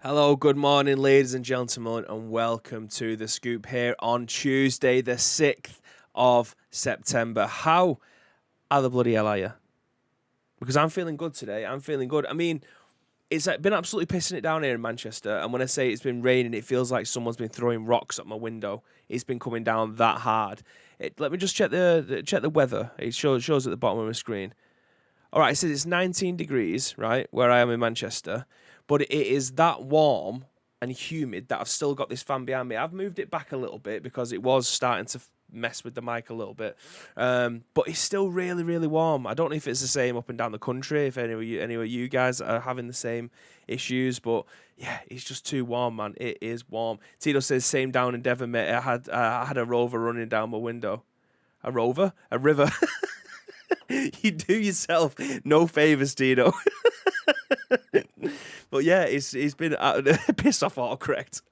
Hello, good morning, ladies and gentlemen, and welcome to The Scoop here on Tuesday, the 6th of September. How the bloody hell are you? Because I'm feeling good today. I'm feeling good. I mean, it's been absolutely pissing it down here in Manchester, and when I say it's been raining, it feels like someone's been throwing rocks at my window. It's been coming down that hard. Let me just check the weather. It shows at the bottom of my screen. All right, it says it's 19 degrees, right, where I am in Manchester. But it is that warm and humid that I've still got this fan behind me. I've moved it back a little bit because it was starting to mess with the mic a little bit. But it's still really, really warm. I don't know if it's the same up and down the country, if any of you guys are having the same issues. But yeah, it's just too warm, man. It is warm. Tito says, same down in Devon, mate. I had a rover running down my window. A rover? A river? You do yourself no favours, Tito. But yeah, it's been piss off autocorrect.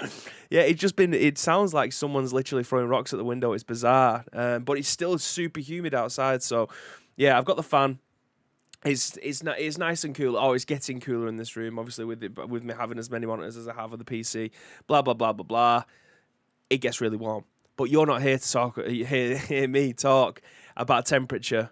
Yeah, it sounds like someone's literally throwing rocks at the window. It's bizarre, but it's still super humid outside. So yeah, I've got the fan. It's nice and cool. Oh, it's getting cooler in this room, obviously with me having as many monitors as I have on the PC. Blah blah blah blah blah. It gets really warm, but you're not here to hear me talk about temperature.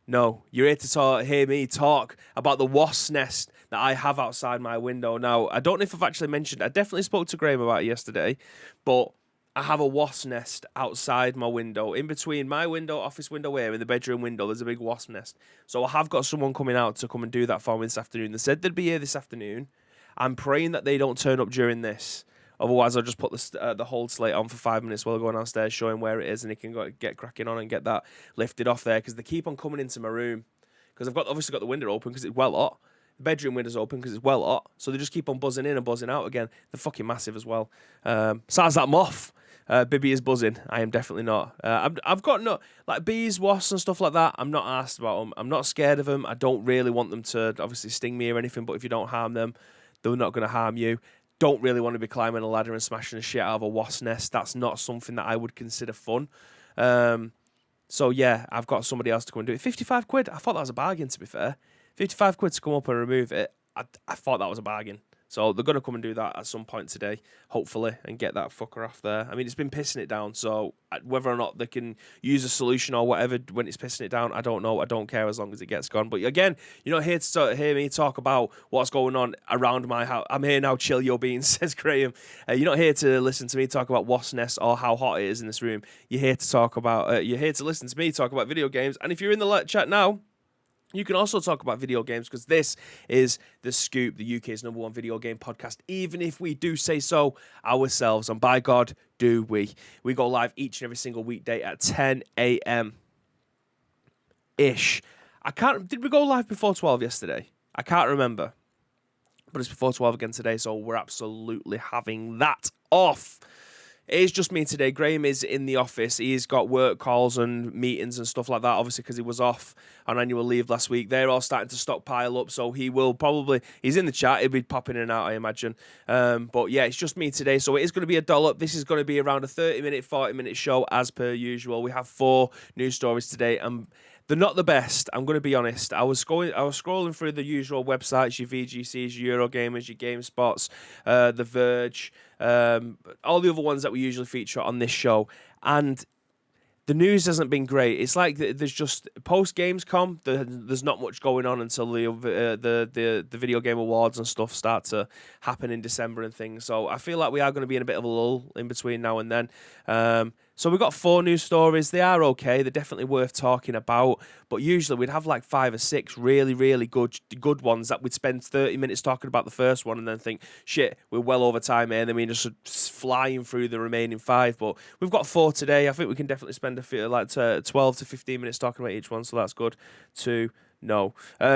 No, you're here to hear me talk about the wasp nest that I have outside my window. Now, I don't know if I've actually mentioned, I definitely spoke to Graham about it yesterday, but I have a wasp nest outside my window. In between my window, office window here, and the bedroom window, there's a big wasp nest. So I have got someone coming out to come and do that for me this afternoon. They said they'd be here this afternoon. I'm praying that they don't turn up during this. Otherwise, I'll just put the hold slate on for 5 minutes while I go downstairs, show him where it is, and he can get cracking on and get that lifted off there. Because they keep on coming into my room. Because I've obviously got the window open because it's well hot. The bedroom window's open because it's well hot. So they just keep on buzzing in and buzzing out again. They're fucking massive as well. Sounds that moth. Bibby is buzzing. I am definitely not. I've got no, like bees, wasps and stuff like that. I'm not asked about them. I'm not scared of them. I don't really want them to obviously sting me or anything. But if you don't harm them, they're not going to harm you. Don't really want to be climbing a ladder and smashing the shit out of a wasp nest. That's not something that I would consider fun. So yeah, I've got somebody else to come and do it. 55 quid. I thought that was a bargain, to be fair. 55 quid to come up and remove it. I thought that was a bargain. So they're going to come and do that at some point today, hopefully, and get that fucker off there. I mean, it's been pissing it down, so whether or not they can use a solution or whatever when it's pissing it down, I don't know. I don't care as long as it gets gone. But again, you're not here to hear me talk about what's going on around my house. I'm here now, chill your beans, says Graham. You're not here to listen to me talk about wasp nests or how hot it is in this room. You're here to talk about, you're here to listen to me talk about video games. And if you're in the chat now, you can also talk about video games because this is The Scoop, the UK's #1 video game podcast, even if we do say so ourselves. And by God, do we. We go live each and every single weekday at 10 a.m.-ish. Did we go live before 12 yesterday? I can't remember. But it's before 12 again today, so we're absolutely having that off. It is just me today. Graham is in the office. He's got work calls and meetings and stuff like that, obviously, because he was off on annual leave last week. They're all starting to stockpile up, so he will probably... He's in the chat. He'll be popping in and out, I imagine. But yeah, it's just me today, so it is going to be a dollop. This is going to be around a 30-minute, 40-minute show, as per usual. We have 4 news stories today, and they're not the best, I'm going to be honest. I was scrolling through the usual websites, your VGCs, your Eurogamers, your GameSpots, The Verge, all the other ones that we usually feature on this show. And the news hasn't been great. It's like there's just post Gamescom. There's not much going on until the video game awards and stuff start to happen in December and things. So I feel like we are going to be in a bit of a lull in between now and then. So we've got 4 news stories. They are okay. They're definitely worth talking about. But usually we'd have like 5 or 6 really, really good ones that we'd spend 30 minutes talking about the first one and then think, shit, we're well over time here. And then we're just flying through the remaining 5. But we've got 4 today. I think we can definitely spend 12 to 15 minutes talking about each one. So that's good to know.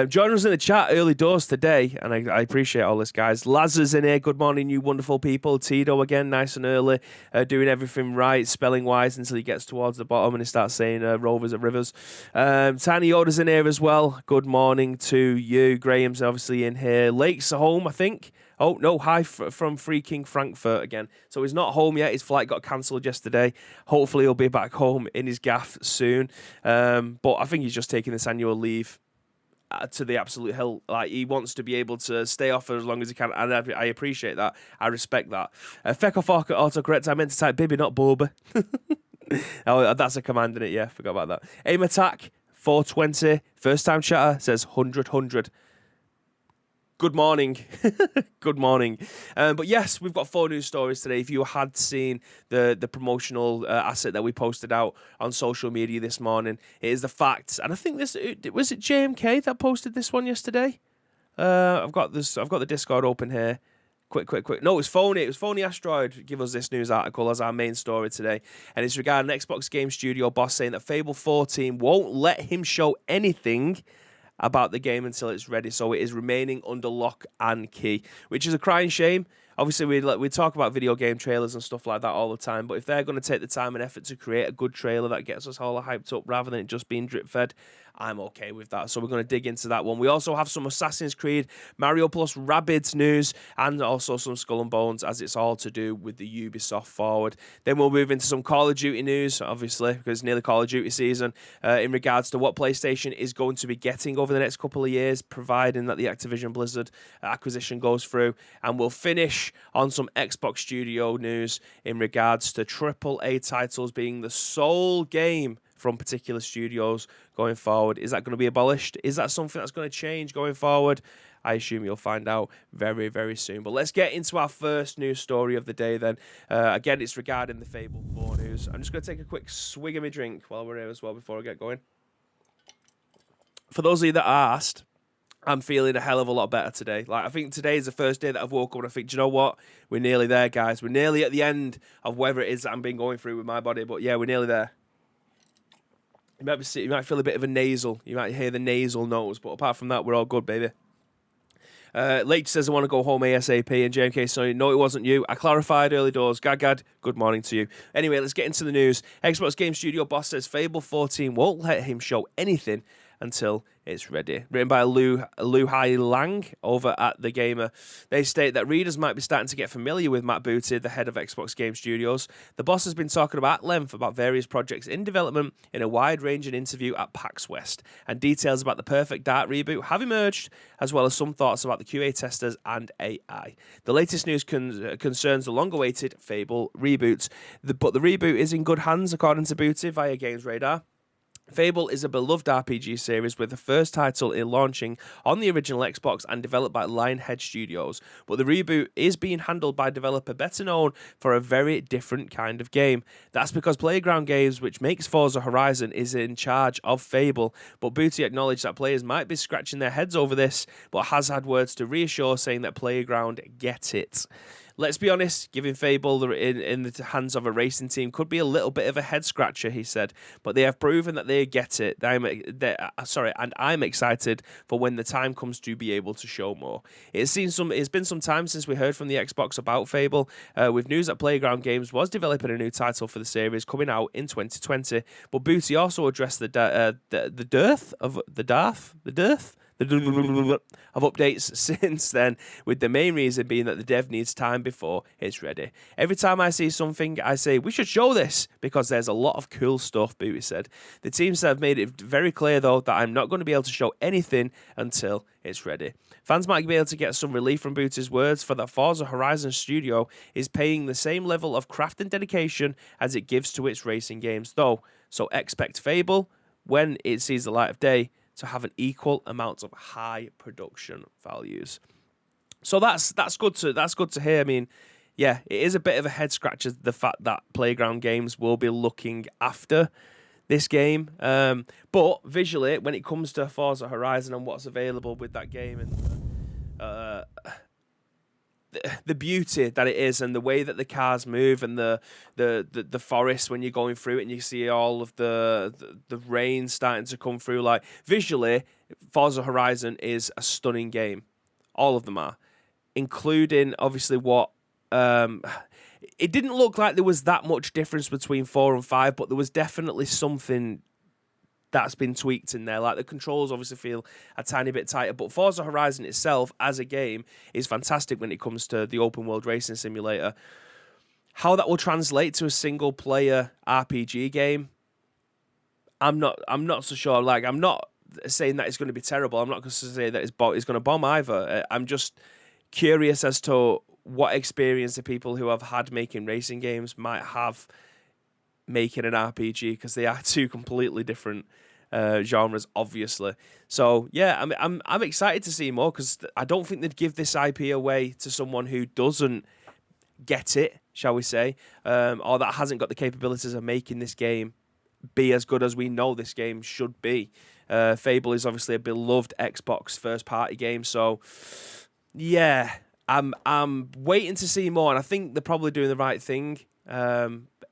Join us in the chat early doors today, and I appreciate all this, guys. Laz is in here. Good morning, you wonderful people. Tito again, nice and early, doing everything right, spelling wise, until he gets towards the bottom and he starts saying rovers at rivers. Tiny Yoda's in here as well. Good morning to you. Graham's obviously in here. Lake's home, I think. Oh, no, hi from freaking Frankfurt again. So he's not home yet. His flight got cancelled yesterday. Hopefully he'll be back home in his gaff soon. But I think he's just taking this annual leave to the absolute hill. Like, he wants to be able to stay off for as long as he can, and I appreciate that. I respect that. Feck off autocorrect. I meant to type Bibby, not Boba. Oh, that's a command in it. Yeah, forgot about that. Aim attack 420. First time chatter says 100. Good morning. Good morning. But yes, we've got 4 news stories today. If you had seen the promotional asset that we posted out on social media this morning, it is the facts. And I think was it JMK that posted this one yesterday? I've got the Discord open here. Quick. No, it was Phony. It was Phony Asteroid give us this news article as our main story today. And it's regarding Xbox Game Studio boss saying that Fable 14 won't let him show anything about the game until it's ready, so it is remaining under lock and key, which is a crying shame. Obviously, we talk about video game trailers and stuff like that all the time, but if they're going to take the time and effort to create a good trailer that gets us all hyped up rather than it just being drip-fed, I'm okay with that. So we're going to dig into that one. We also have some Assassin's Creed, Mario plus Rabbids news, and also some Skull and Bones, as it's all to do with the Ubisoft forward. Then we'll move into some Call of Duty news, obviously, because it's nearly Call of Duty season, in regards to what PlayStation is going to be getting over the next couple of years, providing that the Activision Blizzard acquisition goes through. And we'll finish on some Xbox Studio news in regards to AAA titles being the sole game from particular studios going forward. Is that going to be abolished? Is that something that's going to change going forward? I assume you'll find out very, very soon. But let's get into our first news story of the day then. Again, it's regarding the Fable 4 news. I'm just going to take a quick swig of my drink while we're here as well before I get going. For those of you that asked, I'm feeling a hell of a lot better today. Like, I think today is the first day that I've woke up and I think, do you know what? We're nearly there, guys. We're nearly at the end of whatever it is that I've been going through with my body. But yeah, we're nearly there. You might feel a bit of a nasal. You might hear the nasal nose. But apart from that, we're all good, baby. Leach says, I want to go home ASAP. And JMK saying, no, it wasn't you. I clarified early doors. Gagad, good morning to you. Anyway, let's get into the news. Xbox Game Studio boss says Fable 14 won't let him show anything until it's ready. Written by LIANG over at The Gamer. They state that readers might be starting to get familiar with Matt Booty, the head of Xbox Game Studios. The boss has been talking at length about various projects in development in a wide-ranging interview at PAX West, and details about the Perfect Dark reboot have emerged, as well as some thoughts about the QA testers and AI. The latest news concerns the long-awaited Fable reboot, but the reboot is in good hands, according to Booty via Games Radar. Fable is a beloved RPG series with the first title in launching on the original Xbox and developed by Lionhead Studios, but the reboot is being handled by a developer better known for a very different kind of game. That's because Playground Games, which makes Forza Horizon, is in charge of Fable, but Booty acknowledged that players might be scratching their heads over this, but has had words to reassure, saying that Playground get it. Let's be honest, giving Fable in the hands of a racing team could be a little bit of a head-scratcher, he said, but they have proven that they get it. And I'm excited for when the time comes to be able to show more. It's been some time since we heard from the Xbox about Fable, with news that Playground Games was developing a new title for the series coming out in 2020, but Booty also addressed the dearth of updates since then, with the main reason being that the dev needs time before it's ready. Every time I see something, I say, we should show this, because there's a lot of cool stuff, Booty said. The teams have made it very clear, though, that I'm not going to be able to show anything until it's ready. Fans might be able to get some relief from Booty's words, for that Forza Horizon studio is paying the same level of craft and dedication as it gives to its racing games, though. So expect Fable, when it sees the light of day, to have an equal amount of high production values. So that's good to hear. I mean, yeah, it is a bit of a head scratcher, the fact that Playground Games will be looking after this game. But visually, when it comes to Forza Horizon and what's available with that game, and the beauty that it is, and the way that the cars move, and the forest when you're going through it, and you see all of the rain starting to come through. Like, visually, Forza Horizon is a stunning game. All of them are, including obviously what. It didn't look like there was that much difference between 4 and 5, but there was definitely something that's been tweaked in there. Like, the controls obviously feel a tiny bit tighter, but Forza Horizon itself as a game is fantastic when it comes to the open world racing simulator. How that will translate to a single player RPG game, I'm not so sure. Like, I'm not saying that it's going to be terrible. I'm not going to say that it's going to bomb either. I'm just curious as to what experience the people who have had making racing games might have making an RPG, because they are two completely different genres, obviously. So yeah, I'm excited to see more, because I don't think they'd give this IP away to someone who doesn't get it, shall we say, or that hasn't got the capabilities of making this game be as good as we know this game should be. Fable is obviously a beloved Xbox first party game, so yeah, I'm waiting to see more, and I think they're probably doing the right thing.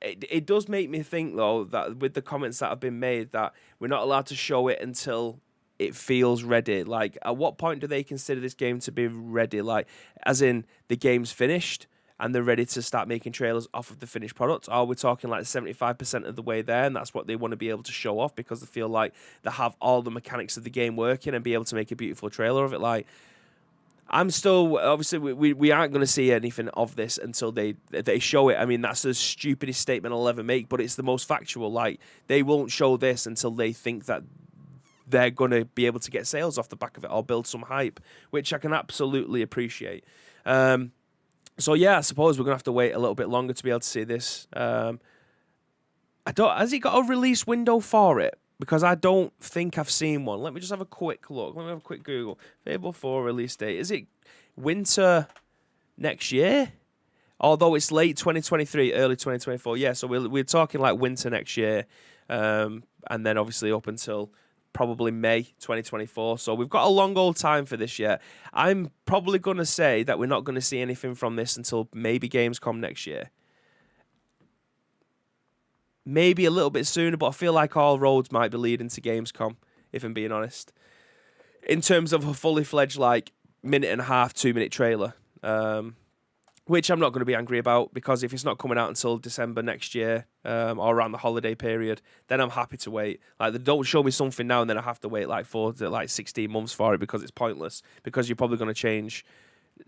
It does make me think, though, that with the comments that have been made, that we're not allowed to show it until it feels ready. Like, at what point do they consider this game to be ready? Like, as in the game's finished and they're ready to start making trailers off of the finished product? Or we're talking like 75% of the way there, and that's what they want to be able to show off because they feel like they have all the mechanics of the game working and be able to make a beautiful trailer of it. Like, I'm still, obviously, we aren't going to see anything of this until they show it. I mean, that's the stupidest statement I'll ever make, but it's the most factual. Like, they won't show this until they think that they're going to be able to get sales off the back of it or build some hype, which I can absolutely appreciate. So yeah, I suppose we're going to have to wait a little bit longer to be able to see this. Has it got a release window for it? Because I don't think I've seen one. Let me just have a quick look. Let me have a quick Google. Fable 4 release date. Is it winter next year? Although it's late 2023, early 2024. Yeah, so we're talking like winter next year. And then obviously up until probably May 2024. So we've got a long old time for this year. I'm probably going to say that we're not going to see anything from this until maybe Gamescom next year. Maybe a little bit sooner, but I feel like all roads might be leading to Gamescom, if I'm being honest. In terms of a fully fledged, like, 1.5-minute, 2-minute trailer, which I'm not going to be angry about, because if it's not coming out until December next year, or around the holiday period, then I'm happy to wait. Like, they don't show me something now and then I have to wait like 16 months for it, because it's pointless, because you're probably going to change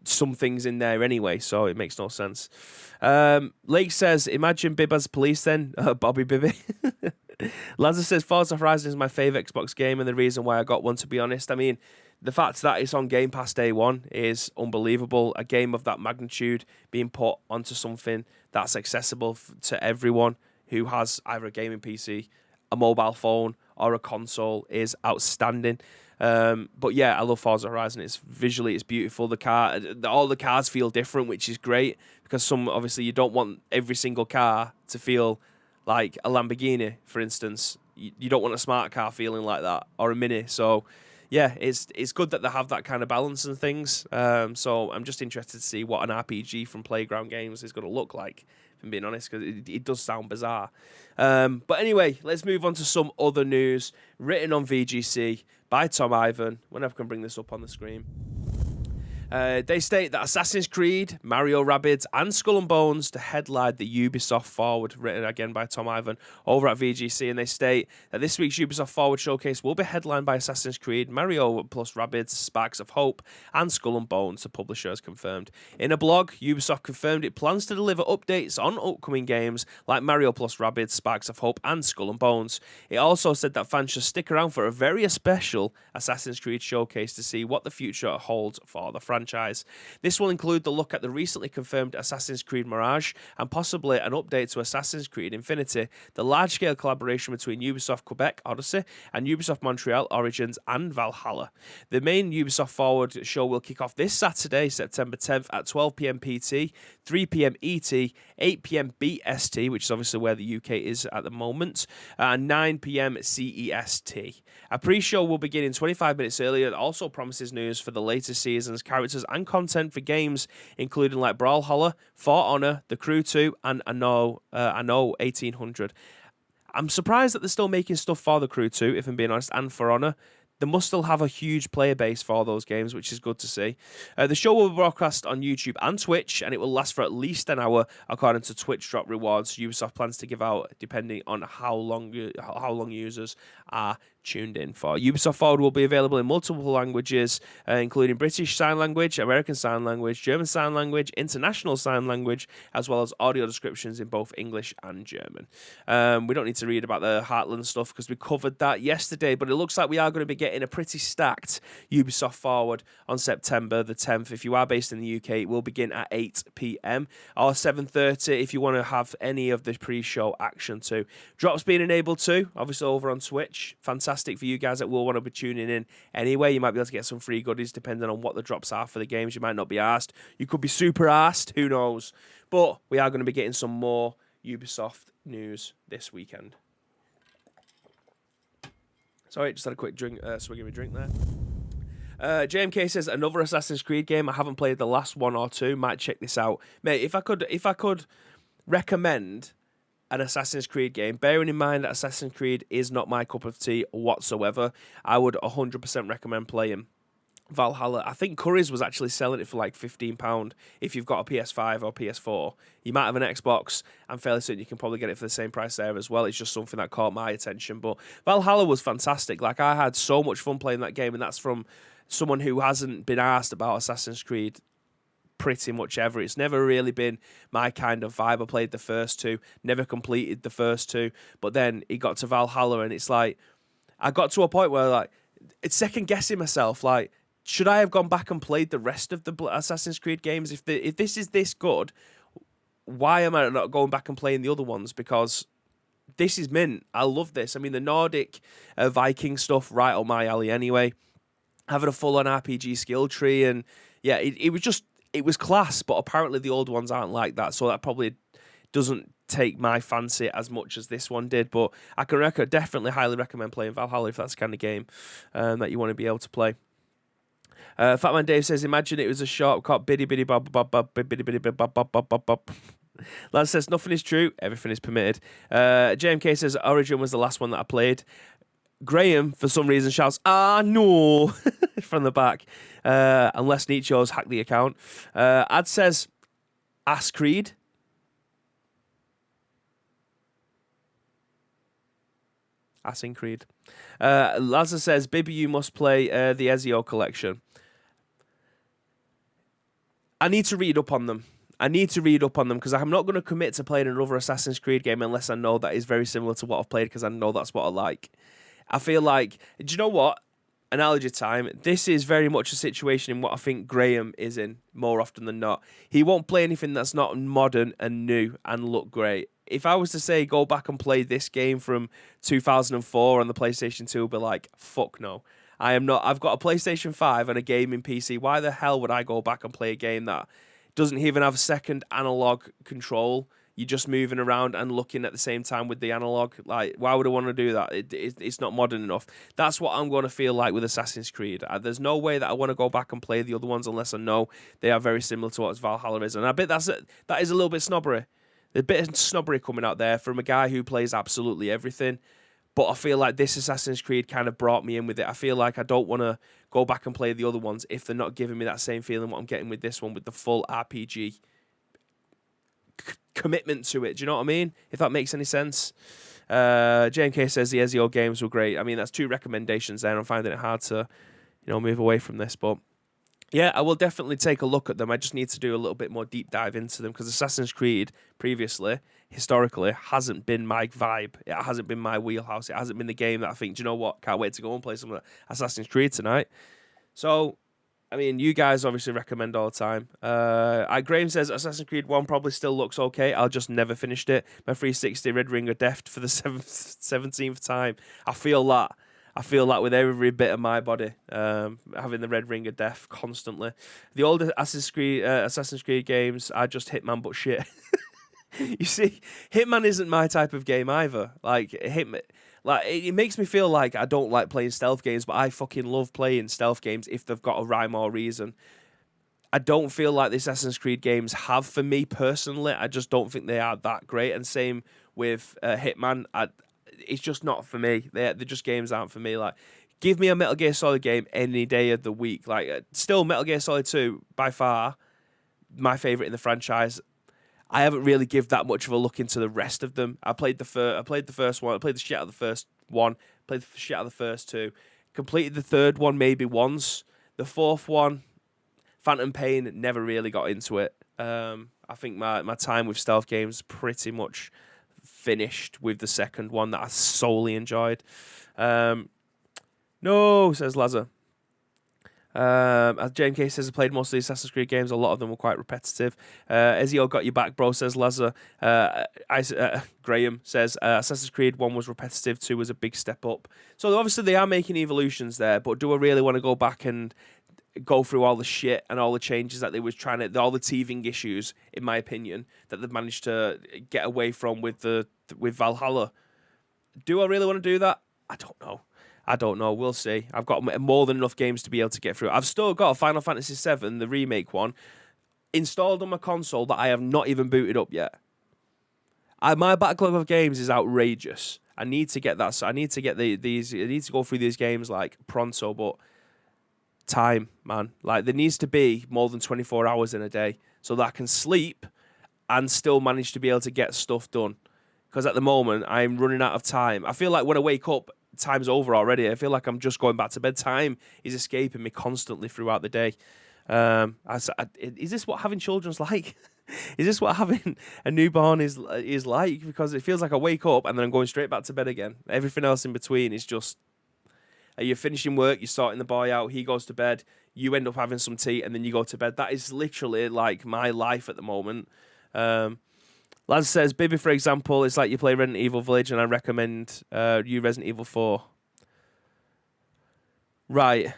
some things in there anyway, so it makes no sense. Lake says, imagine Bib as police then. Bobby Bibby. Lazar says, Forza Horizon is my favourite Xbox game and the reason why I got one, to be honest. I mean, the fact that it's on Game Pass day one is unbelievable. A game of that magnitude being put onto something that's accessible to everyone who has either a gaming PC, a mobile phone, or a console is outstanding. But yeah, I love Forza Horizon. It's visually, it's beautiful. All the cars feel different, which is great, because obviously you don't want every single car to feel like a Lamborghini, for instance. You don't want a smart car feeling like that, or a Mini. So yeah, it's good that they have that kind of balance and things. So I'm just interested to see what an RPG from Playground Games is going to look like, if I'm being honest, because it does sound bizarre. But anyway, let's move on to some other news written on VGC by Tom Ivan, whenever I can bring this up on the screen. They state that Assassin's Creed, Mario Rabbids, and Skull and Bones to headline the Ubisoft Forward, written again by Tom Ivan over at VGC, and they state that this week's Ubisoft Forward showcase will be headlined by Assassin's Creed, Mario plus Rabbids, Sparks of Hope, and Skull and Bones, the publisher has confirmed. In a blog, Ubisoft confirmed it plans to deliver updates on upcoming games like Mario plus Rabbids, Sparks of Hope, and Skull and Bones. It also said that fans should stick around for a very special Assassin's Creed showcase to see what the future holds for the franchise. This will include the look at the recently confirmed Assassin's Creed Mirage and possibly an update to Assassin's Creed Infinity, the large-scale collaboration between Ubisoft Quebec Odyssey and Ubisoft Montreal Origins and Valhalla. The main Ubisoft Forward show will kick off this Saturday, September 10th at 12 p.m. PT, 3 p.m. ET, 8 p.m. BST, which is obviously where the UK is at the moment, and 9 p.m. CEST. A pre-show will begin in 25 minutes earlier. It also promises news for the latest season's characters and content for games including like Brawlhalla, For Honor, The Crew 2, and I know 1800. I'm surprised that they're still making stuff for The Crew 2, if I'm being honest, and For Honor. They must still have a huge player base for those games, which is good to see. The show will be broadcast on YouTube and Twitch, and it will last for at least an hour, according to Twitch drop rewards Ubisoft plans to give out, depending on how long users are tuned in for. Ubisoft Forward will be available in multiple languages, including British Sign Language, American Sign Language, German Sign Language, International Sign Language, as well as audio descriptions in both English and German. We don't need to read about the Heartland stuff because we covered that yesterday, but it looks like we are going to be getting a pretty stacked Ubisoft Forward on September the 10th. If you are based in the UK, it will begin at 8 p.m. or 7:30 if you want to have any of the pre-show action too. Drops being enabled too, obviously over on Twitch. Fantastic for you guys that will want to be tuning in anyway. You might be able to get some free goodies depending on what the drops are for the games. You might not be asked. You could be super asked. Who knows? But we are going to be getting some more Ubisoft news this weekend. Sorry, just had a quick drink, swig of a drink there. JMK says another Assassin's Creed game. I haven't played the last one or two. Might check this out, mate. If I could recommend an Assassin's Creed game, bearing in mind that Assassin's Creed is not my cup of tea whatsoever, I would 100% recommend playing Valhalla. I think Curry's was actually selling it for like £15 if you've got a PS5 or PS4. You might have an Xbox. I'm fairly certain you can probably get it for the same price there as well. It's just something that caught my attention. But Valhalla was fantastic. Like, I had so much fun playing that game, and that's from someone who hasn't been asked about Assassin's Creed pretty much ever. It's never really been my kind of vibe. I played the first two, never completed the first two, but then it got to Valhalla, and it's like, I got to a point where, like, it's second guessing myself, like, should I have gone back and played the rest of the Assassin's Creed games? If this is this good, why am I not going back and playing the other ones? Because this is mint. I love this. I mean, the Nordic Viking stuff, right up my alley anyway. Having a full-on RPG skill tree, and yeah, it was class, but apparently the old ones aren't like that, so that probably doesn't take my fancy as much as this one did. But I can definitely highly recommend playing Valhalla if that's the kind of game that you want to be able to play. Fatman Dave says, imagine it was a shortcut, biddy biddy bob bob bob biddy biddy bob bob bob bob bob. Lance says, nothing is true, everything is permitted. JMK says, Origin was the last one that I played. Graham, for some reason, shouts, no, from the back. Unless Nietzsche's hacked the account. Ad says, Ask Creed. Assassin's Creed. Lazar says, Bibby, you must play the Ezio collection. I need to read up on them. Because I'm not going to commit to playing another Assassin's Creed game unless I know that is very similar to what I've played, because I know that's what I like. I feel like, do you know what? Analogy time. This is very much a situation in what I think Graham is in more often than not. He won't play anything that's not modern and new and look great. If I was to say go back and play this game from 2004 on the PlayStation 2, I'd be like, fuck no. I am not. I've got a PlayStation 5 and a gaming PC. Why the hell would I go back and play a game that doesn't even have a second analog control? You're just moving around and looking at the same time with the analog. Like, why would I want to do that? It's not modern enough. That's what I'm going to feel like with Assassin's Creed. There's no way that I want to go back and play the other ones unless I know they are very similar to what Valhalla is. And I bet that is a little bit snobbery. There's a bit of snobbery coming out there from a guy who plays absolutely everything. But I feel like this Assassin's Creed kind of brought me in with it. I feel like I don't want to go back and play the other ones if they're not giving me that same feeling what I'm getting with this one, with the full RPG commitment to it. Do you know what I mean? If that makes any sense. JMK says the Ezio games were great. I mean, that's two recommendations there, and I'm finding it hard to, move away from this. But yeah, I will definitely take a look at them. I just need to do a little bit more deep dive into them, because Assassin's Creed previously, historically, hasn't been my vibe. It hasn't been my wheelhouse. It hasn't been the game that I think, do you know what? Can't wait to go and play some Assassin's Creed tonight. So, I mean, you guys obviously recommend all the time. Graham says Assassin's Creed 1 probably still looks okay. I'll just never finished it. My 360 Red Ring of Death for the 17th time. I feel that with every bit of my body, having the Red Ring of Death constantly. The older Assassin's Creed games are just Hitman but shit. You see, Hitman isn't my type of game either. It makes me feel like I don't like playing stealth games, but I fucking love playing stealth games if they've got a rhyme or reason. I don't feel like the Assassin's Creed games have for me personally. I just don't think they are that great. And same with Hitman. It's just not for me. They're just games aren't for me. Like, give me a Metal Gear Solid game any day of the week. Like, still Metal Gear Solid 2 by far my favorite in the franchise. I haven't really give that much of a look into the rest of them. I played the first one. I played the shit out of the first one. Played the shit out of the first 2. Completed the third one maybe once. The fourth one, Phantom Pain, never really got into it. I think my time with stealth games pretty much finished with the second one that I solely enjoyed. No, says Lazar. As James K says, I played most of the Assassin's Creed games. A lot of them were quite repetitive. Ezio got your back, bro, says Lazar. Graham says, Assassin's Creed 1 was repetitive, 2 was a big step up. So obviously they are making evolutions there, but do I really want to go back and go through all the shit and all the changes that they was trying to, all the teething issues, in my opinion, that they've managed to get away from with Valhalla? Do I really want to do that? I don't know. We'll see. I've got more than enough games to be able to get through. I've still got Final Fantasy VII, the remake one, installed on my console that I have not even booted up yet. My backlog of games is outrageous. I need to get that. So I need to get these. I need to go through these games like pronto, but time, man. Like there needs to be more than 24 hours in a day so that I can sleep and still manage to be able to get stuff done. Because at the moment, I'm running out of time. I feel like when I wake up, time's over already. I feel like I'm just going back to bed. Time is escaping me constantly throughout the day. Is this what having children's like? Is this what having a newborn is like? Because it feels like I wake up and then I'm going straight back to bed again. Everything else in between is just... You're finishing work, you're sorting the boy out, he goes to bed, you end up having some tea, and then you go to bed. That is literally like my life at the moment. Laz says, Bibby, for example, it's like you play Resident Evil Village, and I recommend you Resident Evil 4. Right.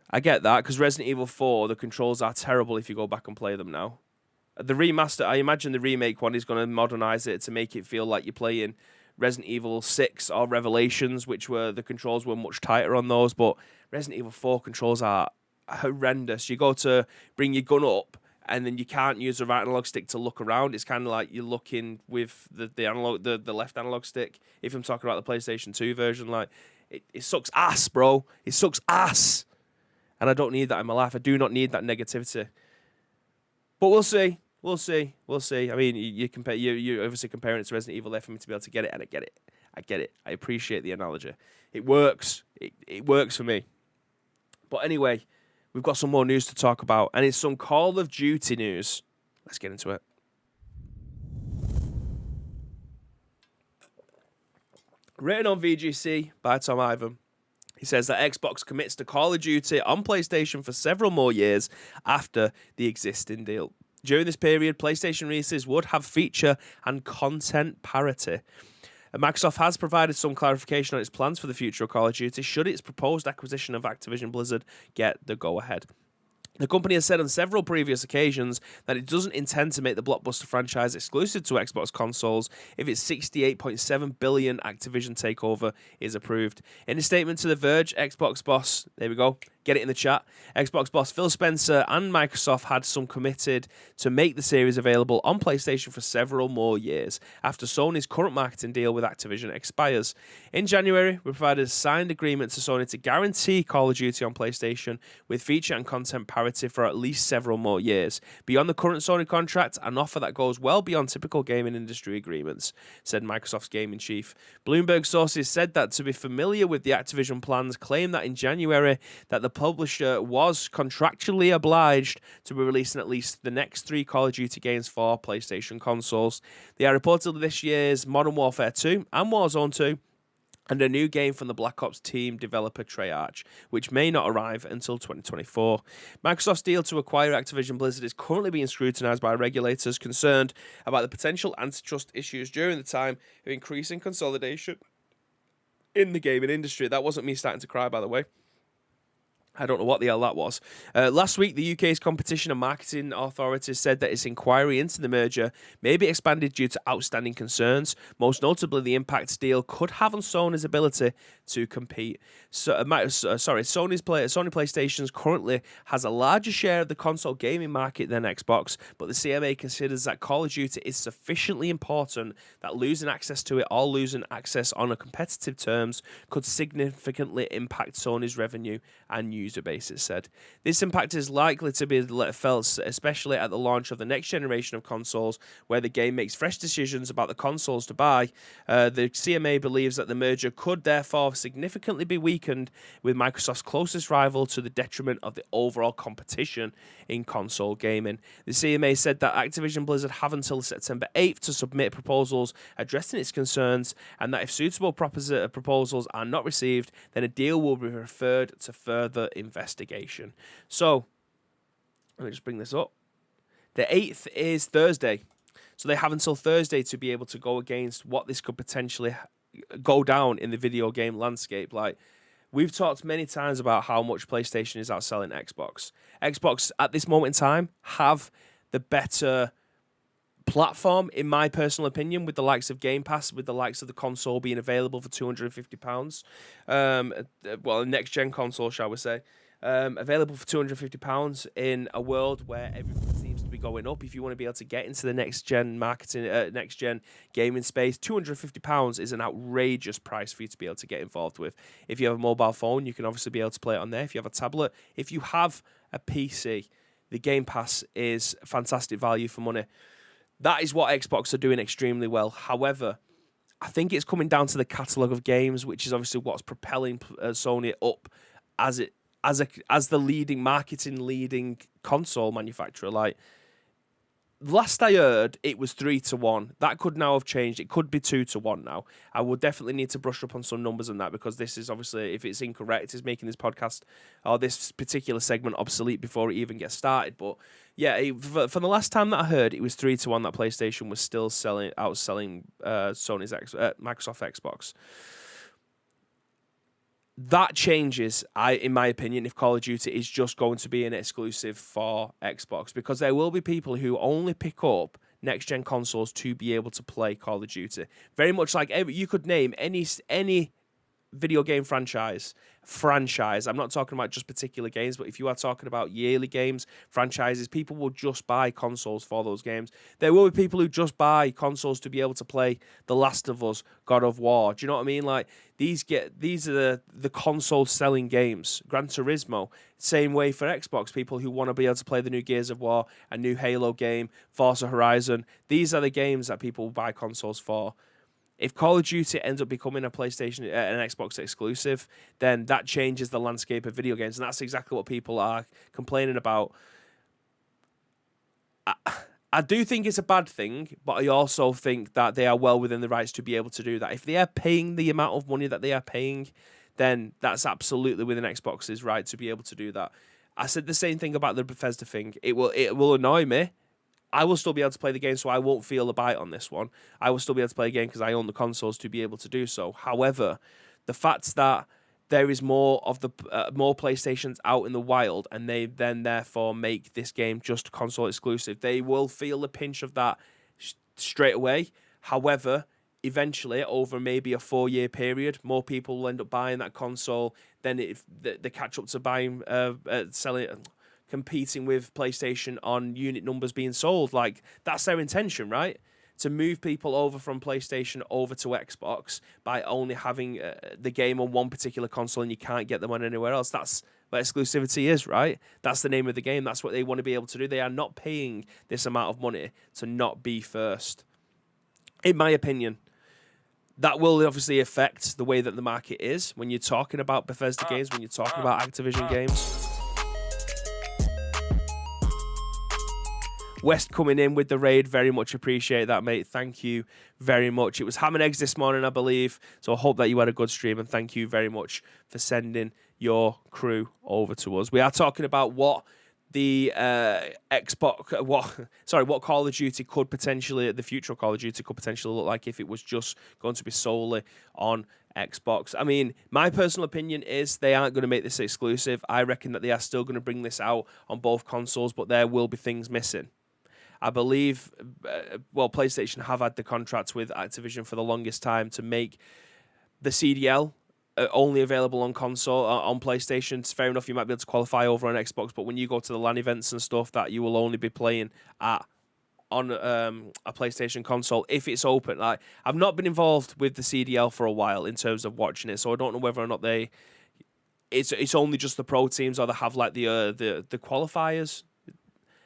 I get that, because Resident Evil 4, the controls are terrible if you go back and play them now. The remaster, I imagine the remake one is going to modernize it to make it feel like you're playing Resident Evil 6 or Revelations, which were the controls were much tighter on those, but Resident Evil 4 controls are horrendous. You go to bring your gun up, and then you can't use the right analog stick to look around. It's kind of like you're looking with the left analog stick. If I'm talking about the PlayStation 2 version, like it sucks ass, bro. It sucks ass, and I don't need that in my life. I do not need that negativity. But we'll see. We'll see. I mean, you're obviously comparing it to Resident Evil there for me to be able to get it, and I get it. I appreciate the analogy. It works. It works for me. But anyway, we've got some more news to talk about, and it's some Call of Duty news. Let's get into it. Written on VGC by Tom Ivan. He says that Xbox commits to Call of Duty on PlayStation for several more years after the existing deal. During this period, PlayStation releases would have feature and content parity. Microsoft has provided some clarification on its plans for the future of Call of Duty should its proposed acquisition of Activision Blizzard get the go-ahead. The company has said on several previous occasions that it doesn't intend to make the blockbuster franchise exclusive to Xbox consoles if its $68.7 billion Activision takeover is approved. In a statement to The Verge, Xbox boss, there we go, get it in the chat, Xbox boss Phil Spencer and Microsoft had some committed to make the series available on PlayStation for several more years after Sony's current marketing deal with Activision expires. In January, we provided a signed agreement to Sony to guarantee Call of Duty on PlayStation with feature and content parity for at least several more years. Beyond the current Sony contract, an offer that goes well beyond typical gaming industry agreements, said Microsoft's gaming chief. Bloomberg sources said that to be familiar with the Activision plans, claim that in January that the publisher was contractually obliged to be releasing at least the next 3 Call of Duty games for PlayStation consoles. They are reportedly this year's Modern Warfare 2 and Warzone 2, and a new game from the Black Ops team developer Treyarch, which may not arrive until 2024. Microsoft's deal to acquire Activision Blizzard is currently being scrutinized by regulators concerned about the potential antitrust issues during the time of increasing consolidation in the gaming industry. That wasn't me starting to cry, by the way. I don't know what the hell that was. Last week, the UK's Competition and Marketing Authorities said that its inquiry into the merger may be expanded due to outstanding concerns. Most notably, the impact deal could have on Sony's ability to compete. Sony PlayStation currently has a larger share of the console gaming market than Xbox, but the CMA considers that Call of Duty is sufficiently important that losing access to it or losing access on a competitive terms could significantly impact Sony's revenue and user user base, it said. This impact is likely to be felt especially at the launch of the next generation of consoles, where the game makes fresh decisions about the consoles to buy. The CMA believes that the merger could therefore significantly be weakened, with Microsoft's closest rival to the detriment of the overall competition in console gaming. The CMA said that Activision Blizzard have until September 8th to submit proposals addressing its concerns, and that if suitable proposals are not received, then a deal will be referred to further investigation. So, let me just bring this up. The 8th is Thursday. So they have until Thursday to be able to go against what this could potentially go down in the video game landscape. Like, we've talked many times about how much PlayStation is outselling Xbox. Xbox, at this moment in time, have the better platform, in my personal opinion, with the likes of Game Pass, with the likes of the console being available for £250. Well, a next-gen console, shall we say. Available for £250 in a world where everything seems to be going up. If you want to be able to get into the next-gen marketing, next-gen gaming space, £250 is an outrageous price for you to be able to get involved with. If you have a mobile phone, you can obviously be able to play it on there. If you have a tablet, if you have a PC, the Game Pass is fantastic value for money. That is what Xbox are doing extremely well. However, I think it's coming down to the catalogue of games, which is obviously what's propelling Sony up as the leading console manufacturer. Like, last I heard, it was 3-1. That could now have changed. It could be 2-1 now. I will definitely need to brush up on some numbers on that, because this is obviously, if it's incorrect, is making this podcast or this particular segment obsolete before it even gets started. But yeah, for the last time that I heard, it was 3-1 that PlayStation was still outselling Sony's Microsoft Xbox. That changes, in my opinion, if Call of Duty is just going to be an exclusive for Xbox, because there will be people who only pick up next-gen consoles to be able to play Call of Duty. Very much like you could name any video game franchise. I'm not talking about just particular games, but if you are talking about yearly games, franchises, people will just buy consoles for those games. There will be people who just buy consoles to be able to play The Last of Us, God of War. Do you know what I mean? Like, these are the console selling games. Gran Turismo, same way for Xbox. People who want to be able to play the new Gears of War, a new Halo game, Forza Horizon. These are the games that people buy consoles for. If Call of Duty ends up becoming a PlayStation, an Xbox exclusive, then that changes the landscape of video games, and that's exactly what people are complaining about. I do think it's a bad thing, but I also think that they are well within the rights to be able to do that. If they are paying the amount of money that they are paying, then that's absolutely within Xbox's right to be able to do that. I said the same thing about the Bethesda thing. It will annoy me. I will still be able to play the game, so I won't feel a bite on this one. I will still be able to play a game because I own the consoles to be able to do so. However, the fact that there is more of the more PlayStations out in the wild, and they then therefore make this game just console exclusive, they will feel the pinch of that straight away. However, eventually, over maybe a 4-year period, more people will end up buying that console. Then they catch up to buying, selling, competing with PlayStation on unit numbers being sold. Like, that's their intention, right? To move people over from PlayStation over to Xbox by only having the game on one particular console, and you can't get them on anywhere else. That's what exclusivity is, right? That's the name of the game. That's what they want to be able to do. They are not paying this amount of money to not be first. In my opinion, that will obviously affect the way that the market is when you're talking about Bethesda games, when you're talking about Activision games. West coming in with the raid, very much appreciate that, mate. Thank you very much. It was ham and eggs this morning, I believe, so I hope that you had a good stream, and thank you very much for sending your crew over to us. We are talking about what the what Call of Duty could potentially, the future of Call of Duty could potentially look like if it was just going to be solely on Xbox. I mean, my personal opinion is they aren't going to make this exclusive. I reckon that they are still going to bring this out on both consoles, but there will be things missing. I believe, PlayStation have had the contract with Activision for the longest time to make the CDL only available on console, on PlayStation. It's fair enough, you might be able to qualify over on Xbox, but when you go to the LAN events and stuff, that you will only be playing on a PlayStation console if it's open. Like, I've not been involved with the CDL for a while in terms of watching it, so I don't know whether or not they it's only just the pro teams, or they have like the qualifiers,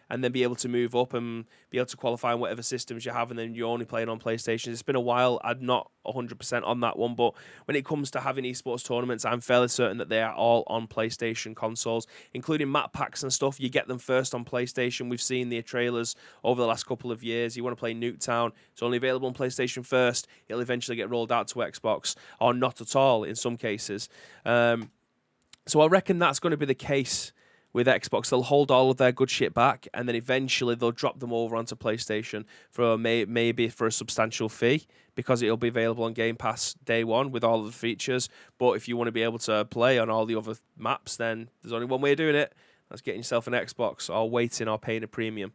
and then be able to move up and be able to qualify in whatever systems you have, and then you're only playing on PlayStation. It's been a while. I'm not 100% on that one, but when it comes to having esports tournaments, I'm fairly certain that they are all on PlayStation consoles, including map packs and stuff. You get them first on PlayStation. We've seen the trailers over the last couple of years. You want to play Nuketown, it's only available on PlayStation first. It'll eventually get rolled out to Xbox, or not at all in some cases. So I reckon that's going to be the case with Xbox. They'll hold all of their good shit back, and then eventually they'll drop them over onto PlayStation for maybe for a substantial fee, because it'll be available on Game Pass day one with all of the features. But if you want to be able to play on all the other maps, then there's only one way of doing it. That's getting yourself an Xbox, or waiting, or paying a premium.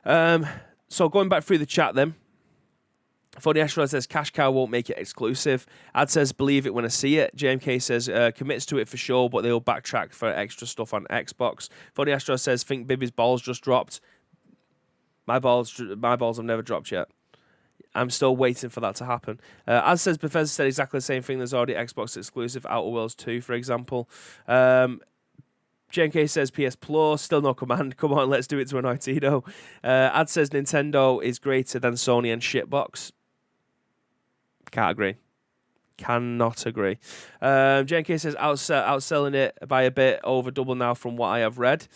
So going back through the chat then. Funny Asteroid says Cash Cow won't make it exclusive. Ad says believe it when I see it. JMK says commits to it for sure, but they'll backtrack for extra stuff on Xbox. Funny Asteroid says think Bibby's balls just dropped. My balls have never dropped yet. I'm still waiting for that to happen. Ad says Bethesda said exactly the same thing. There's already Xbox exclusive Outer Worlds 2, for example. JMK says PS Plus, still no command. Come on, let's do it to annoy Tito. Ad says Nintendo is greater than Sony and shitbox. Can't agree. Cannot agree. JNK says outselling it by a bit, over double now from what I have read.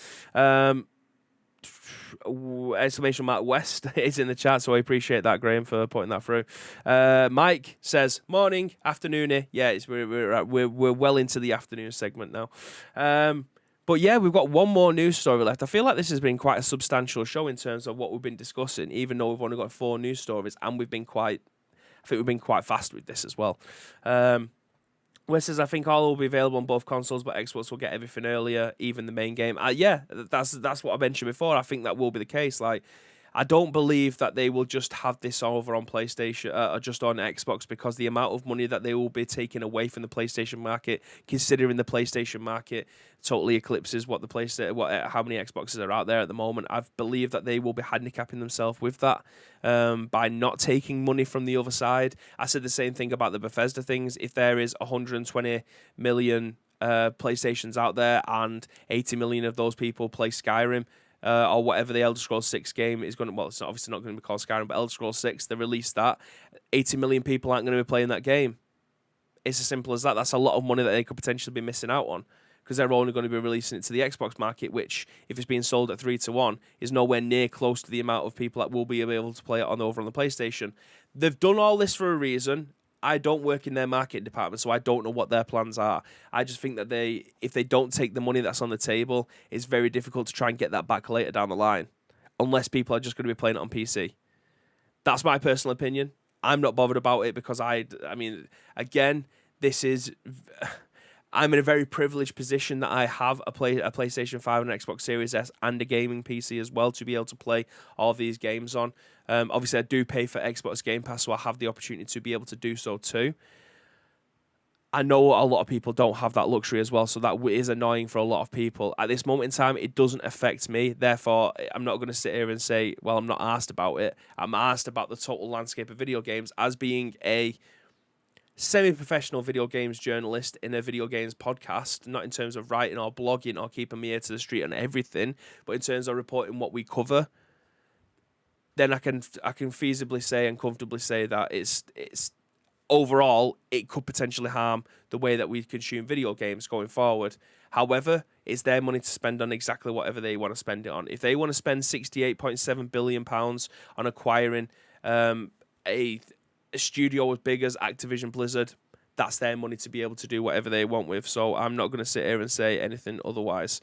Exclamation mark West is in the chat, so I appreciate that, Graham, for putting that through. Mike says morning, afternoon. Yeah, we're well into the afternoon segment now. But yeah, we've got one more news story left. I feel like this has been quite a substantial show in terms of what we've been discussing, even though we've only got 4 news stories, and we've been quite fast with this as well. Where says, I think all will be available on both consoles, but Xbox will get everything earlier, even the main game. Yeah, that's what I mentioned before. I think that will be the case. Like, I don't believe that they will just have this over on PlayStation or just on Xbox, because the amount of money that they will be taking away from the PlayStation market, considering the PlayStation market totally eclipses what how many Xboxes are out there at the moment. I believe that they will be handicapping themselves with that by not taking money from the other side. I said the same thing about the Bethesda things. If there is 120 million PlayStations out there and 80 million of those people play Skyrim, or whatever the Elder Scrolls 6 game is going to... Well, it's obviously not going to be called Skyrim, but Elder Scrolls 6, they released that. 80 million people aren't going to be playing that game. It's as simple as that. That's a lot of money that they could potentially be missing out on, because they're only going to be releasing it to the Xbox market, which, if it's being sold at 3-1, is nowhere near close to the amount of people that will be able to play it over on the PlayStation. They've done all this for a reason. I don't work in their marketing department, so I don't know what their plans are. I just think that if they don't take the money that's on the table, it's very difficult to try and get that back later down the line, unless people are just going to be playing it on PC. That's my personal opinion. I'm not bothered about it, because I mean, again, this is... I'm in a very privileged position that I have a PlayStation 5 and an Xbox Series S and a gaming PC as well to be able to play all of these games on. Obviously, I do pay for Xbox Game Pass, so I have the opportunity to be able to do so too. I know a lot of people don't have that luxury as well, so that is annoying for a lot of people. At this moment in time, it doesn't affect me. Therefore, I'm not going to sit here and say, well, I'm not asked about it. I'm asked about the total landscape of video games as being a semi-professional video games journalist in a video games podcast, not in terms of writing or blogging or keeping me ear to the street on everything, but in terms of reporting what we cover. Then I can feasibly say and comfortably say that it's overall, it could potentially harm the way that we consume video games going forward. However, it's their money to spend on exactly whatever they want to spend it on. If they want to spend £68.7 billion on acquiring a studio as big as Activision Blizzard, that's their money to be able to do whatever they want with. So I'm not going to sit here and say anything otherwise.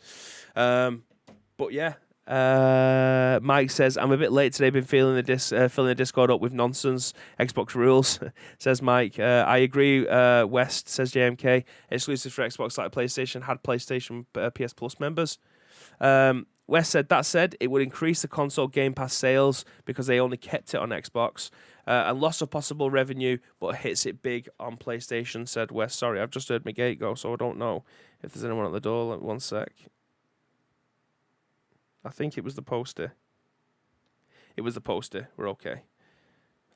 But yeah. Mike says, I'm a bit late today, been filling the Discord up with nonsense, Xbox rules, says Mike. I agree, West, says JMK. Exclusive for Xbox like PlayStation, had PlayStation PS Plus members. West said, that said, it would increase the console Game Pass sales because they only kept it on Xbox. And loss of possible revenue, but hits it big on PlayStation, said West. Sorry, I've just heard my gate go, so I don't know if there's anyone at the door. One sec. I think it was the poster. It was the poster. We're okay.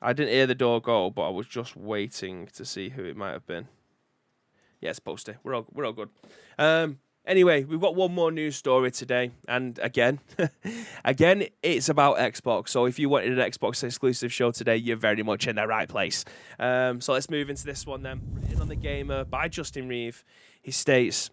I didn't hear the door go, but I was just waiting to see who it might have been. Yeah, it's supposed to. We're all good. Anyway, we've got one more news story today, and again, it's about Xbox. So if you wanted an Xbox exclusive show today, you're very much in the right place. So let's move into this one then. Written on the Gamer by Justin Reeve, he states,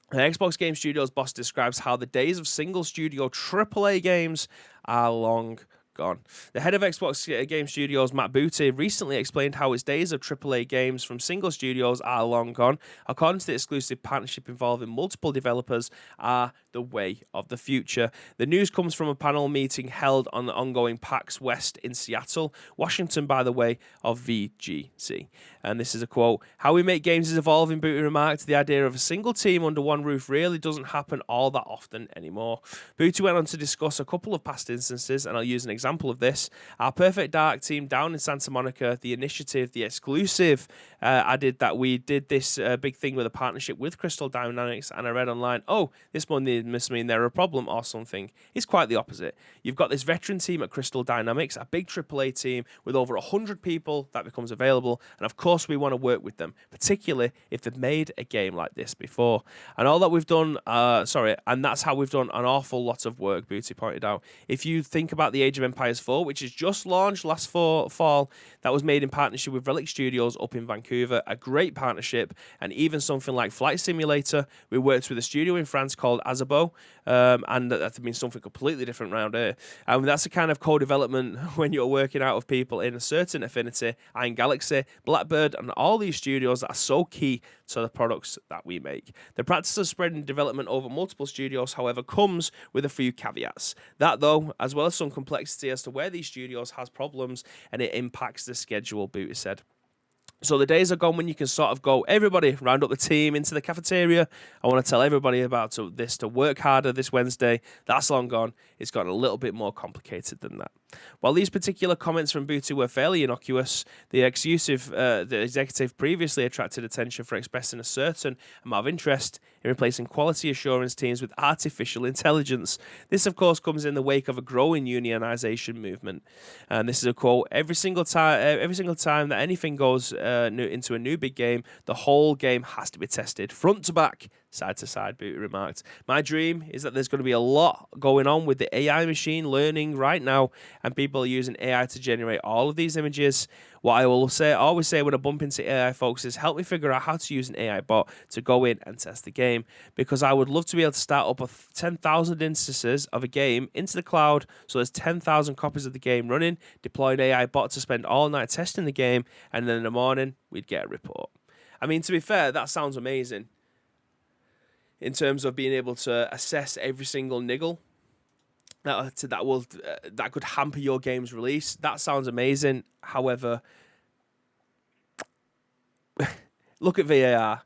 the Xbox Game Studios boss describes how the days of single studio AAA games are long gone. The head of Xbox Game Studios, Matt Booty, recently explained how its days of AAA games from single studios are long gone. According to the exclusive partnership involving multiple developers are the way of the future. The news comes from a panel meeting held on the ongoing PAX West in Seattle, Washington, by the way, of VGC. And this is a quote, "How we make games is evolving," Booty remarked. "The idea of a single team under one roof really doesn't happen all that often anymore." Booty went on to discuss a couple of past instances, and I'll use an example of this. Our Perfect Dark team down in Santa Monica, the initiative, the exclusive, added that we did this big thing with a partnership with Crystal Dynamics, and I read online, oh, this money must mean they're a problem or something. It's quite the opposite. You've got this veteran team at Crystal Dynamics, a big AAA team with over 100 people that becomes available, and of course we want to work with them, particularly if they've made a game like this before. And all that we've done, and that's how we've done an awful lot of work, Booty pointed out. If you think about the Age of Empires 4, which is just launched last fall, that was made in partnership with Relic Studios up in Vancouver, a great partnership, and even something like Flight Simulator, we worked with a studio in France called Azabo, and that's been something completely different around here. And that's the kind of co-development when you're working out of people in a certain affinity. Iron Galaxy, Blackbird, and all these studios that are so key to the products that we make. The practice of spreading development over multiple studios, however, comes with a few caveats. That, though, as well as some complexity as to where these studios has problems and it impacts the schedule, Booty said. So the days are gone when you can sort of go, everybody, round up the team into the cafeteria. I want to tell everybody about this, to work harder this Wednesday. That's long gone. It's gotten a little bit more complicated than that. While these particular comments from Booty were fairly innocuous, the executive previously attracted attention for expressing a certain amount of interest in replacing quality assurance teams with artificial intelligence. This, of course, comes in the wake of a growing unionization movement. And this is a quote, every single time that anything goes into a new big game, the whole game has to be tested front to back, side to side, Booty remarked. My dream is that there's going to be a lot going on with the AI machine learning right now, and people are using AI to generate all of these images. What I will always say when I bump into AI folks is help me figure out how to use an AI bot to go in and test the game, because I would love to be able to start up 10,000 instances of a game into the cloud, so there's 10,000 copies of the game running, deploy an AI bot to spend all night testing the game, and then in the morning we'd get a report. I mean, to be fair, that sounds amazing in terms of being able to assess every single niggle that could hamper your game's release. That sounds amazing. However, look at VAR.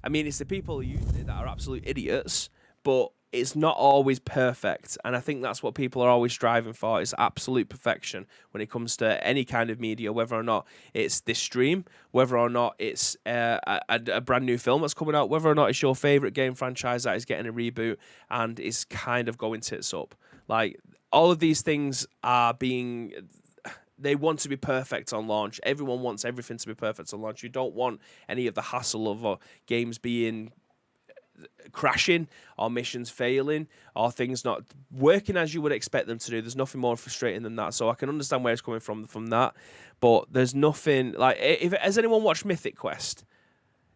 I mean, it's the people who use it that are absolute idiots, but it's not always perfect. And I think that's what people are always striving for, is absolute perfection when it comes to any kind of media, whether or not it's this stream, whether or not it's a brand new film that's coming out, whether or not it's your favorite game franchise that is getting a reboot and is kind of going tits up. Like, all of these things are they want to be perfect on launch. Everyone wants everything to be perfect on launch. You don't want any of the hassle of games being crashing or missions failing or things not working as you would expect them to do. There's nothing more frustrating than that. So I can understand where it's coming from that, but there's nothing like, has anyone watched Mythic Quest?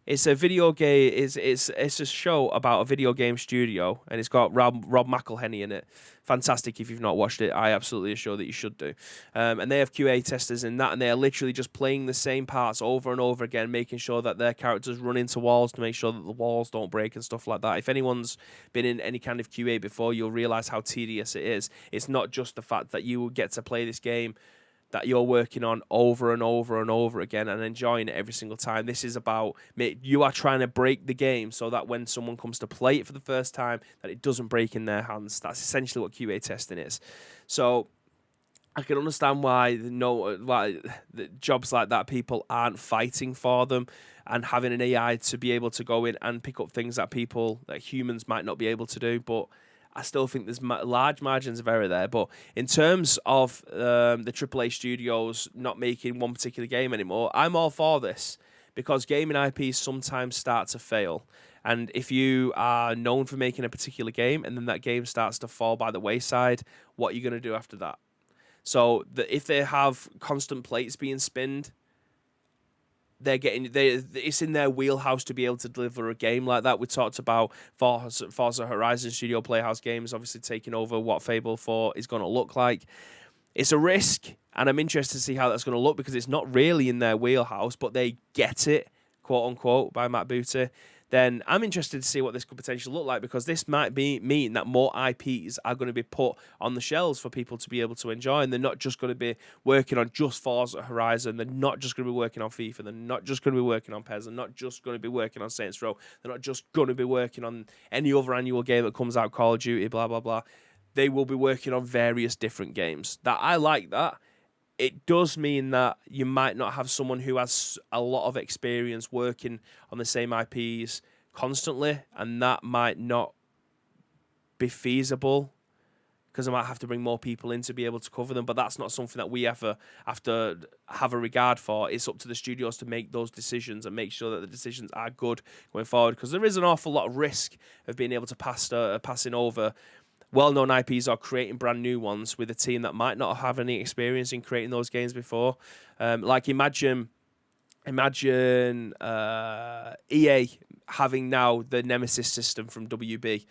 It's a video game. It's a show about a video game studio, and it's got Rob McElhenney in it. Fantastic! If you've not watched it, I absolutely assure that you should do. And they have QA testers in that, and they are literally just playing the same parts over and over again, making sure that their characters run into walls to make sure that the walls don't break and stuff like that. If anyone's been in any kind of QA before, you'll realize how tedious it is. It's not just the fact that you get to play this game that you're working on over and over and over again and enjoying it every single time. This is about, you are trying to break the game so that when someone comes to play it for the first time, that it doesn't break in their hands. That's essentially what QA testing is. So I can understand why the jobs like that, people aren't fighting for them, and having an AI to be able to go in and pick up things that humans might not be able to do. But I still think there's large margins of error there. But in terms of the AAA studios not making one particular game anymore, I'm all for this, because gaming IPs sometimes start to fail. And if you are known for making a particular game and then that game starts to fall by the wayside, what are you going to do after that? So if they have constant plates being spinned, it's in their wheelhouse to be able to deliver a game like that. We talked about Forza Horizon Studio Playhouse Games obviously taking over what Fable 4 is going to look like. It's a risk, and I'm interested to see how that's going to look because it's not really in their wheelhouse, but they get it, quote unquote, by Matt Booty. Then I'm interested to see what this could potentially look like because this might mean that more IPs are going to be put on the shelves for people to be able to enjoy, and they're not just going to be working on just Forza Horizon. They're not just going to be working on FIFA. They're not just going to be working on PES. They're not just going to be working on Saints Row. They're not just going to be working on any other annual game that comes out, Call of Duty, blah, blah, blah. They will be working on various different games. I like that. It does mean that you might not have someone who has a lot of experience working on the same IPs constantly, and that might not be feasible because I might have to bring more people in to be able to cover them, but that's not something that we ever have to have a regard for. It's up to the studios to make those decisions and make sure that the decisions are good going forward, because there is an awful lot of risk of being able to passing over well-known IPs or creating brand new ones with a team that might not have any experience in creating those games before. Like imagine EA having now the Nemesis system from WB.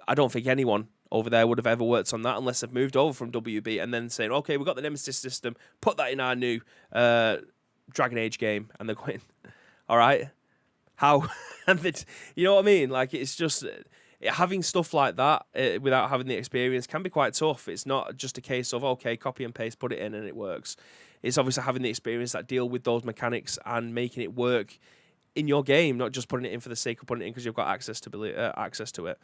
I don't think anyone over there would have ever worked on that unless they've moved over from WB and then saying, okay, we've got the Nemesis system, put that in our new Dragon Age game, and they're going, all right, how? You know what I mean? Like, it's just having stuff like that without having the experience can be quite tough. It's not just a case of, okay, copy and paste, put it in and it works. It's obviously having the experience that deal with those mechanics and making it work in your game, not just putting it in for the sake of putting it in because you've got access to it.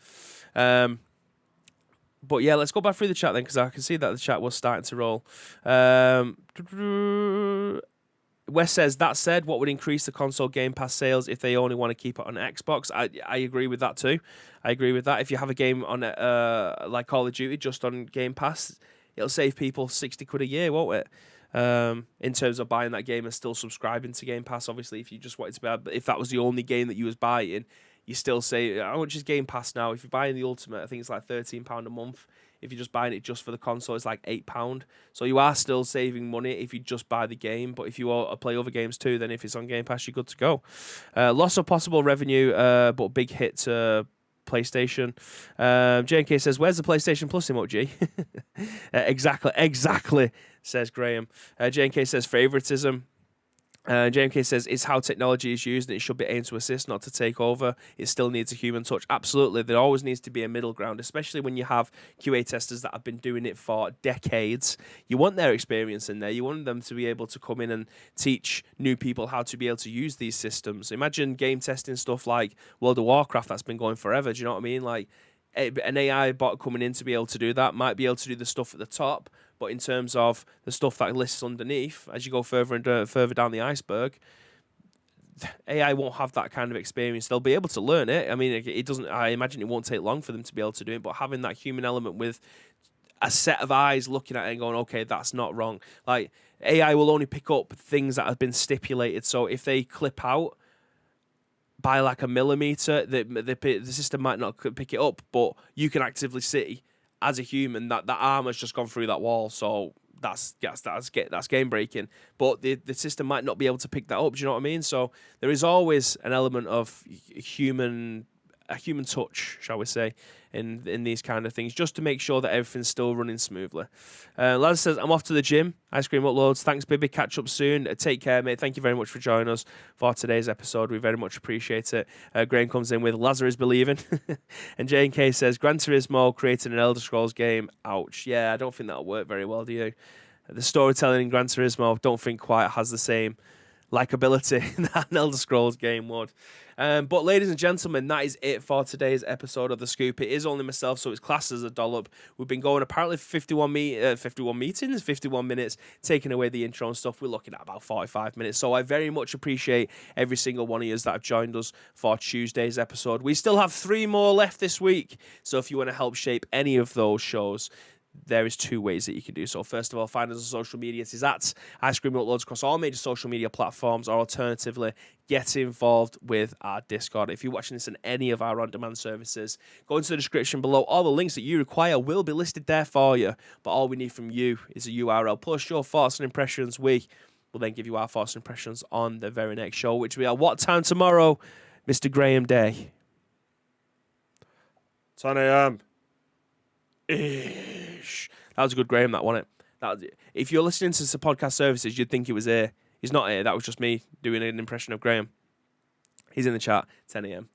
But yeah, let's go back through the chat then, because I can see that the chat was starting to roll. Wes says, that said, what would increase the console Game Pass sales if they only want to keep it on Xbox? I agree with that too. I agree with that. If you have a game on like Call of Duty just on Game Pass, it'll save people 60 quid a year, won't it? In terms of buying that game and still subscribing to Game Pass. Obviously, if you just wanted to buy, if that was the only game that you was buying, you still say, how much is Game Pass now? If you're buying the Ultimate, I think it's like £13 a month. If you're just buying it just for the console, it's like £8. So you are still saving money if you just buy the game. But if you play other games too, then if it's on Game Pass, you're good to go. Loss of possible revenue, but big hit to PlayStation. JNK says, where's the PlayStation Plus emoji? Exactly, says Graham. JNK says, favoritism. JMK says, it's how technology is used and it should be aimed to assist, not to take over. It still needs a human touch. Absolutely. There always needs to be a middle ground, especially when you have QA testers that have been doing it for decades. You want their experience in there. You want them to be able to come in and teach new people how to be able to use these systems. Imagine game testing stuff like World of Warcraft that's been going forever. Do you know what I mean? Like, an AI bot coming in to be able to do that might be able to do the stuff at the top, but in terms of the stuff that lists underneath, as you go further and further down the iceberg, AI won't have that kind of experience. They'll be able to learn it. I mean, it doesn't. I imagine it won't take long for them to be able to do it, but having that human element with a set of eyes looking at it and going, okay, that's not wrong. Like, AI will only pick up things that have been stipulated. So if they clip out by like a millimeter, the system might not pick it up, but you can actively see as a human that that arm has just gone through that wall. So that's game breaking. But the system might not be able to pick that up. Do you know what I mean? So there is always an element of a human touch, shall we say, in these kind of things, just to make sure that everything's still running smoothly. Laz says, I'm off to the gym. Ice cream uploads. Thanks, Bibby. Catch up soon. Take care, mate. Thank you very much for joining us for today's episode. We very much appreciate it. Graham comes in with Lazarus Believing. And J&K says, Gran Turismo creating an Elder Scrolls game. Ouch. Yeah, I don't think that'll work very well, do you? The storytelling in Gran Turismo don't think quite has the same likability that an Elder Scrolls game would. But ladies and gentlemen, that is it for today's episode of The Scoop. It is only myself, so it's classed as a dollop. We've been going apparently 51 minutes, taking away the intro and stuff. We're looking at about 45 minutes. So I very much appreciate every single one of you that have joined us for Tuesday's episode. We still have 3 more left this week. So if you want to help shape any of those shows, there is 2 ways that you can do so. First of all, find us on social media. It is at Ice Cream Uploads across all major social media platforms, or alternatively, get involved with our Discord. If you're watching this on any of our on-demand services, go into the description below. All the links that you require will be listed there for you, but all we need from you is a URL plus your thoughts and impressions. We will then give you our thoughts and impressions on the very next show, which will be at what time tomorrow, Mr. Graham Day? 10 a.m. Ish. That was a good Graham, that wasn't it? If you're listening to some podcast services, you'd think it was here. He's not here. That was just me doing an impression of Graham. He's in the chat. 10 a.m.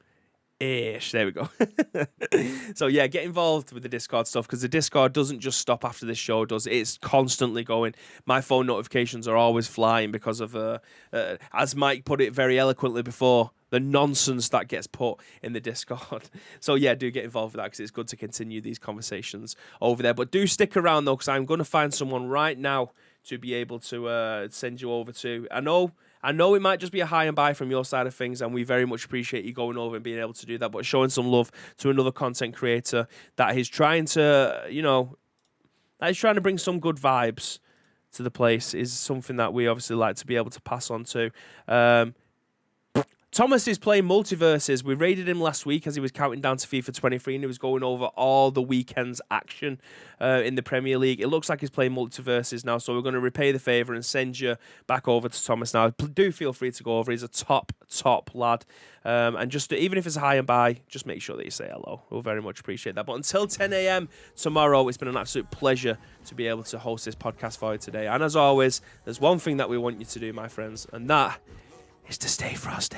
Ish. There we go. So yeah, get involved with the Discord stuff, because the Discord doesn't just stop after this show does. It's constantly going. My phone notifications are always flying because of, as Mike put it very eloquently before, the nonsense that gets put in the Discord. So yeah, do get involved with that, because it's good to continue these conversations over there. But do stick around though, because I'm going to find someone right now to be able to send you over to. I know it might just be a hi and bye from your side of things, and we very much appreciate you going over and being able to do that, but showing some love to another content creator that is trying to, that is trying to bring some good vibes to the place is something that we obviously like to be able to pass on to. Thomas is playing Multiverses. We raided him last week as he was counting down to FIFA 23, and he was going over all the weekend's action in the Premier League. It looks like he's playing Multiverses now, so we're going to repay the favour and send you back over to Thomas now. Do feel free to go over. He's a top lad. And just even if it's a hi and bye, just make sure that you say hello. We'll very much appreciate that. But until 10 a.m. tomorrow, it's been an absolute pleasure to be able to host this podcast for you today. And as always, there's one thing that we want you to do, my friends, and that is to stay frosty.